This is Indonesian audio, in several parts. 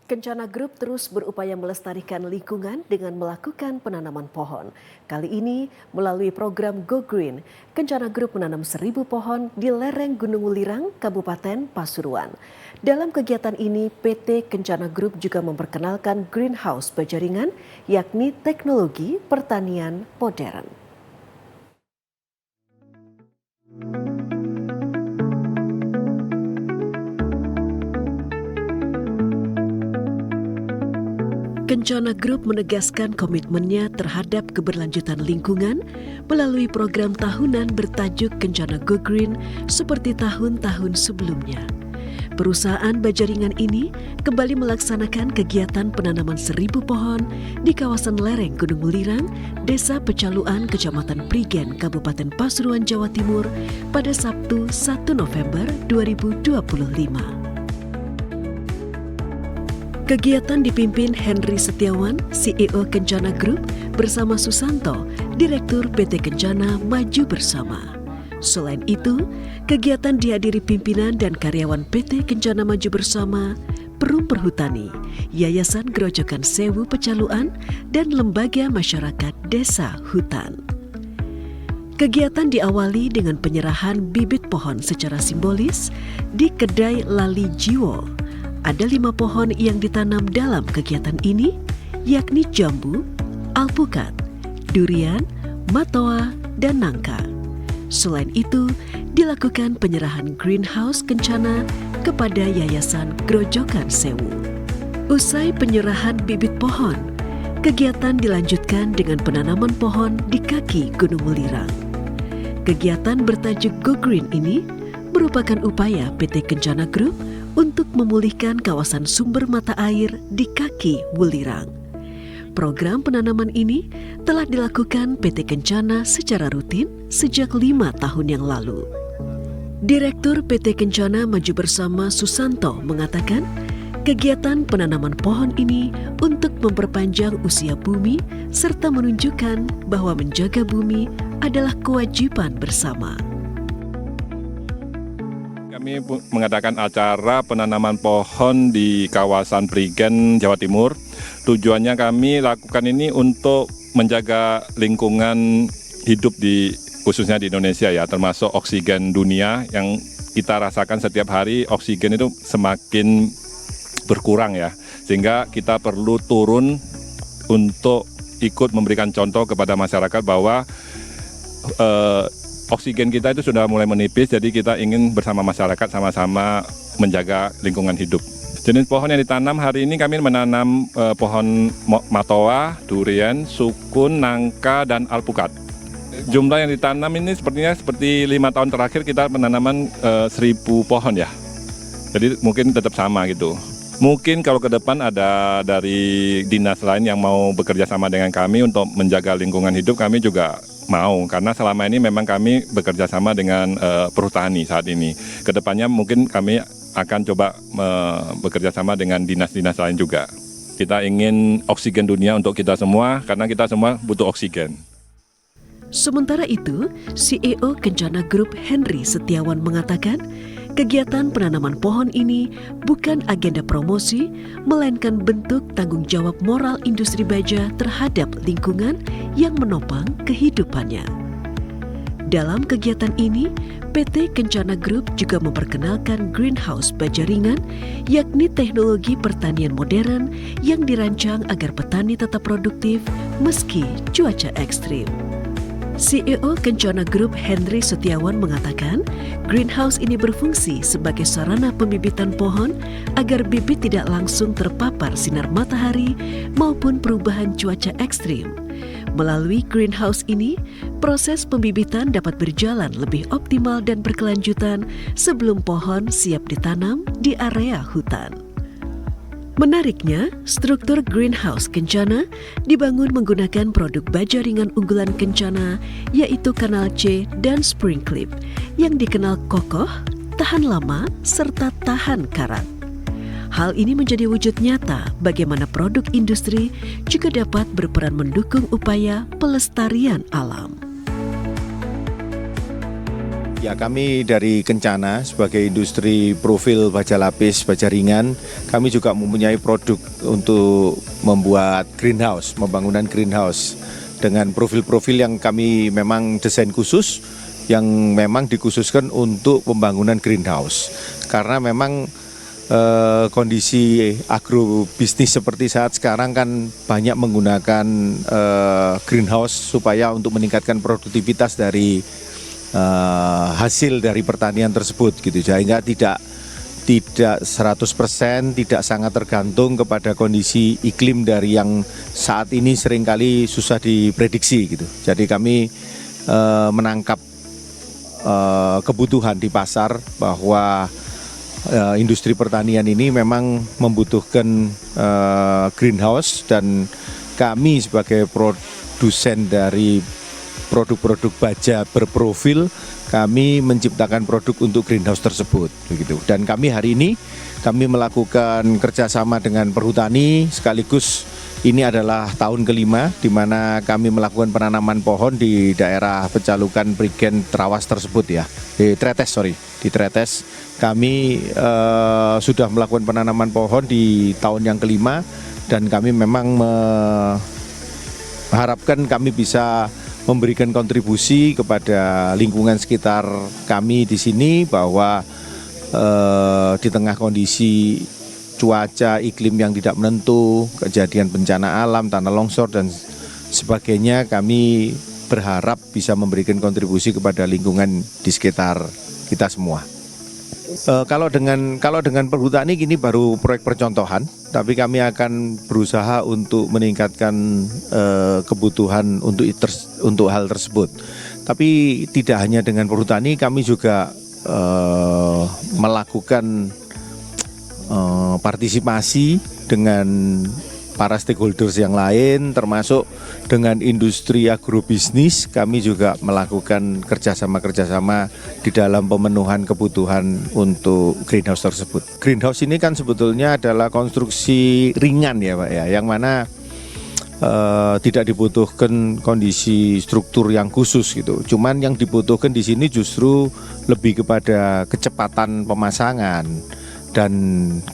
Kencana Group terus berupaya melestarikan lingkungan dengan melakukan penanaman pohon. Kali ini melalui program Go Green, Kencana Group menanam 1.000 pohon di lereng Gunung Welirang, Kabupaten Pasuruan. Dalam kegiatan ini, PT Kencana Group juga memperkenalkan greenhouse Bajaringan, yakni teknologi pertanian modern. Kencana Group menegaskan komitmennya terhadap keberlanjutan lingkungan melalui program tahunan bertajuk Kencana Go Green seperti tahun-tahun sebelumnya. Perusahaan Bajaringan ini kembali melaksanakan kegiatan penanaman 1.000 pohon di kawasan lereng Gunung Welirang, Desa Pecaluan, Kecamatan Prigen, Kabupaten Pasuruan, Jawa Timur pada Sabtu 1 November 2025. Kegiatan dipimpin Henry Setiawan, CEO Kencana Group, bersama Susanto, Direktur PT Kencana Maju Bersama. Selain itu, kegiatan dihadiri pimpinan dan karyawan PT Kencana Maju Bersama, Perum Perhutani, Yayasan Grojogan Sewu Pecaluan, dan Lembaga Masyarakat Desa Hutan. Kegiatan diawali dengan penyerahan bibit pohon secara simbolis di Kedai Lali Jiwo. Ada 5 pohon yang ditanam dalam kegiatan ini, yakni jambu, alpukat, durian, matoa, dan nangka. Selain itu, dilakukan penyerahan greenhouse Kencana kepada Yayasan Grojogan Sewu. Usai penyerahan bibit pohon, kegiatan dilanjutkan dengan penanaman pohon di kaki Gunung Welirang. Kegiatan bertajuk Go Green ini merupakan upaya PT Kencana Group untuk memulihkan kawasan sumber mata air di kaki Welirang. Program penanaman ini telah dilakukan PT Kencana secara rutin sejak 5 tahun yang lalu. Direktur PT Kencana Maju Bersama Susanto mengatakan, kegiatan penanaman pohon ini untuk memperpanjang usia bumi serta menunjukkan bahwa menjaga bumi adalah kewajiban bersama. Kami mengadakan acara penanaman pohon di kawasan Prigen, Jawa Timur. Tujuannya kami lakukan ini untuk menjaga lingkungan hidup khususnya di Indonesia ya, termasuk oksigen dunia yang kita rasakan setiap hari. Oksigen itu semakin berkurang ya, sehingga kita perlu turun untuk ikut memberikan contoh kepada masyarakat bahwa oksigen kita itu sudah mulai menipis, jadi kita ingin bersama masyarakat sama-sama menjaga lingkungan hidup. Jenis pohon yang ditanam hari ini kami menanam pohon matoa, durian, sukun, nangka, dan alpukat. Jumlah yang ditanam ini seperti 5 tahun terakhir kita penanaman 1.000 pohon ya. Jadi mungkin tetap sama gitu. Mungkin kalau ke depan ada dari dinas lain yang mau bekerja sama dengan kami untuk menjaga lingkungan hidup, kami juga mau, karena selama ini memang kami bekerja sama dengan perhutani saat ini. Kedepannya mungkin kami akan coba bekerja sama dengan dinas-dinas lain juga. Kita ingin oksigen dunia untuk kita semua, karena kita semua butuh oksigen. Sementara itu, CEO Kencana Group Henry Setiawan mengatakan, kegiatan penanaman pohon ini bukan agenda promosi, melainkan bentuk tanggung jawab moral industri baja terhadap lingkungan yang menopang kehidupannya. Dalam kegiatan ini, PT Kencana Group juga memperkenalkan greenhouse Bajaringan, yakni teknologi pertanian modern yang dirancang agar petani tetap produktif meski cuaca ekstrim. CEO Kencana Group Henry Setiawan mengatakan, greenhouse ini berfungsi sebagai sarana pembibitan pohon agar bibit tidak langsung terpapar sinar matahari maupun perubahan cuaca ekstrim. Melalui greenhouse ini, proses pembibitan dapat berjalan lebih optimal dan berkelanjutan sebelum pohon siap ditanam di area hutan. Menariknya, struktur greenhouse Kencana dibangun menggunakan produk Bajaringan unggulan Kencana, yaitu Kanal C dan Spring Clip, yang dikenal kokoh, tahan lama, serta tahan karat. Hal ini menjadi wujud nyata bagaimana produk industri juga dapat berperan mendukung upaya pelestarian alam. Ya, kami dari Kencana sebagai industri profil baja lapis, baja ringan, kami juga mempunyai produk untuk membuat greenhouse, pembangunan greenhouse dengan profil-profil yang kami memang desain khusus yang memang dikhususkan untuk pembangunan greenhouse. Karena memang kondisi agrobisnis seperti saat sekarang kan banyak menggunakan greenhouse supaya untuk meningkatkan produktivitas dari hasil dari pertanian tersebut gitu, sehingga tidak 100%, tidak sangat tergantung kepada kondisi iklim dari yang saat ini seringkali susah diprediksi gitu. Jadi kami menangkap kebutuhan di pasar bahwa industri pertanian ini memang membutuhkan greenhouse, dan kami sebagai produsen dari produk-produk baja berprofil, kami menciptakan produk untuk greenhouse tersebut begitu. Dan kami hari ini kami melakukan kerjasama dengan perhutani, sekaligus ini adalah tahun kelima di mana kami melakukan penanaman pohon di daerah Pecalukan Prigen Trawas tersebut ya, di Tretes kami sudah melakukan penanaman pohon di tahun yang kelima, dan kami memang mengharapkan kami bisa memberikan kontribusi kepada lingkungan sekitar kami di sini, bahwa di tengah kondisi cuaca iklim yang tidak menentu, kejadian bencana alam, tanah longsor dan sebagainya, kami berharap bisa memberikan kontribusi kepada lingkungan di sekitar kita semua. Kalau dengan perhutani ini baru proyek percontohan, tapi kami akan berusaha untuk meningkatkan kebutuhan untuk hal tersebut. Tapi tidak hanya dengan perhutani, kami juga melakukan partisipasi dengan para stakeholders yang lain, termasuk dengan industri agrobisnis. Kami juga melakukan kerjasama di dalam pemenuhan kebutuhan untuk greenhouse tersebut. Greenhouse ini kan sebetulnya adalah konstruksi ringan ya Pak ya, yang mana tidak dibutuhkan kondisi struktur yang khusus gitu. Cuman yang dibutuhkan di sini justru lebih kepada kecepatan pemasangan dan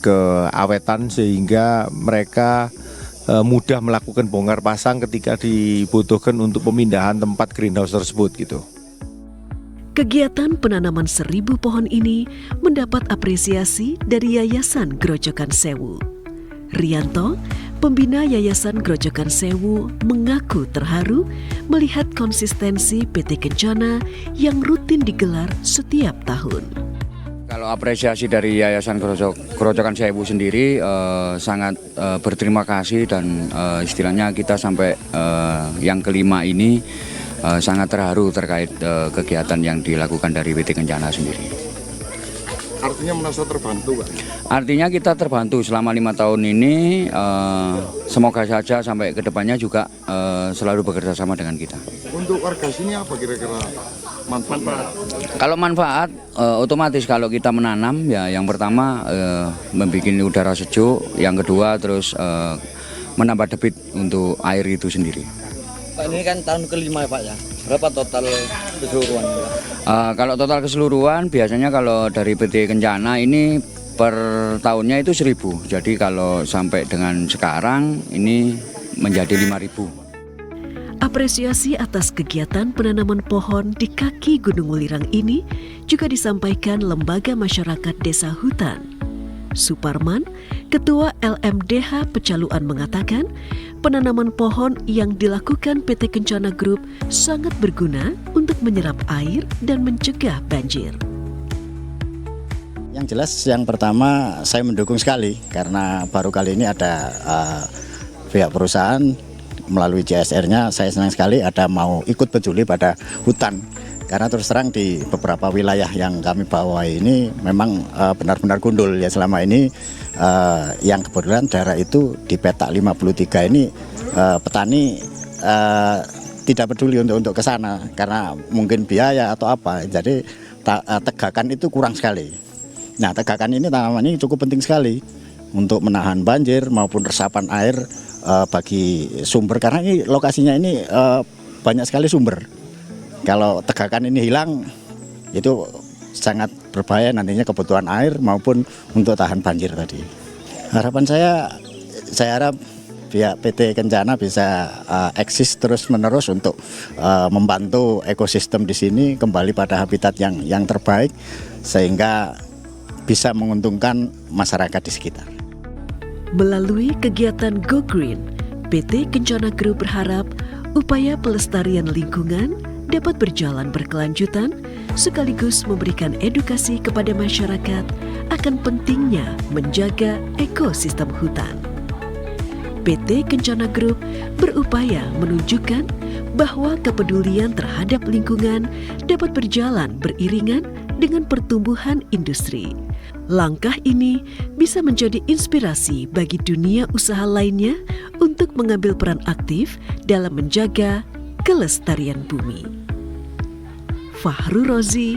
keawetan, sehingga mereka mudah melakukan bongkar pasang ketika dibutuhkan untuk pemindahan tempat greenhouse tersebut gitu. Kegiatan penanaman 1000 pohon ini mendapat apresiasi dari Yayasan Grojogan Sewu. Rianto, pembina Yayasan Grojogan Sewu, mengaku terharu melihat konsistensi PT Kencana yang rutin digelar setiap tahun. Kalau apresiasi dari Yayasan Grojogan Sewu sendiri sangat berterima kasih, dan istilahnya kita sampai yang kelima ini sangat terharu terkait kegiatan yang dilakukan dari PT Kencana sendiri. Artinya merasa terbantu Pak? Artinya kita terbantu selama 5 tahun ini, semoga saja sampai ke depannya juga selalu bekerja sama dengan kita. Untuk warga sini apa kira-kira manfaat? Kalau manfaat, otomatis kalau kita menanam ya, yang pertama membuat udara sejuk, yang kedua terus menambah debit untuk air itu sendiri. Pak, ini kan tahun kelima ya Pak ya, berapa total keseluruhan Pak? Kalau total keseluruhan biasanya kalau dari PT Kencana ini per tahunnya itu 1000, jadi kalau sampai dengan sekarang ini menjadi 5000. Apresiasi atas kegiatan penanaman pohon di kaki Gunung Welirang ini juga disampaikan Lembaga Masyarakat Desa Hutan. Suparman, Ketua LMDH Pecaluan mengatakan, penanaman pohon yang dilakukan PT Kencana Group sangat berguna untuk menyerap air dan mencegah banjir. Yang jelas yang pertama saya mendukung sekali, karena baru kali ini ada pihak perusahaan melalui CSR-nya, saya senang sekali ada mau ikut peduli pada hutan. Karena terus terang di beberapa wilayah yang kami bawahi ini memang benar-benar gundul ya selama ini. Yang kebetulan daerah itu di peta 53 ini petani tidak peduli untuk ke sana karena mungkin biaya atau apa. Jadi tegakan itu kurang sekali. Nah, tegakan ini tanaman ini cukup penting sekali untuk menahan banjir maupun resapan air bagi sumber, karena ini lokasinya ini banyak sekali sumber. Kalau tegakan ini hilang, itu sangat berbahaya nantinya kebutuhan air maupun untuk tahan banjir tadi. Harapan saya harap pihak PT Kencana bisa eksis terus-menerus untuk membantu ekosistem di sini kembali pada habitat yang terbaik sehingga bisa menguntungkan masyarakat di sekitar. Melalui kegiatan Go Green, PT Kencana Group berharap upaya pelestarian lingkungan dapat berjalan berkelanjutan sekaligus memberikan edukasi kepada masyarakat akan pentingnya menjaga ekosistem hutan. PT Kencana Group berupaya menunjukkan bahwa kepedulian terhadap lingkungan dapat berjalan beriringan dengan pertumbuhan industri. Langkah ini bisa menjadi inspirasi bagi dunia usaha lainnya untuk mengambil peran aktif dalam menjaga kelestarian bumi. Fahru Rozi,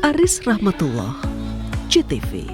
Aris Rahmatullah, CTV.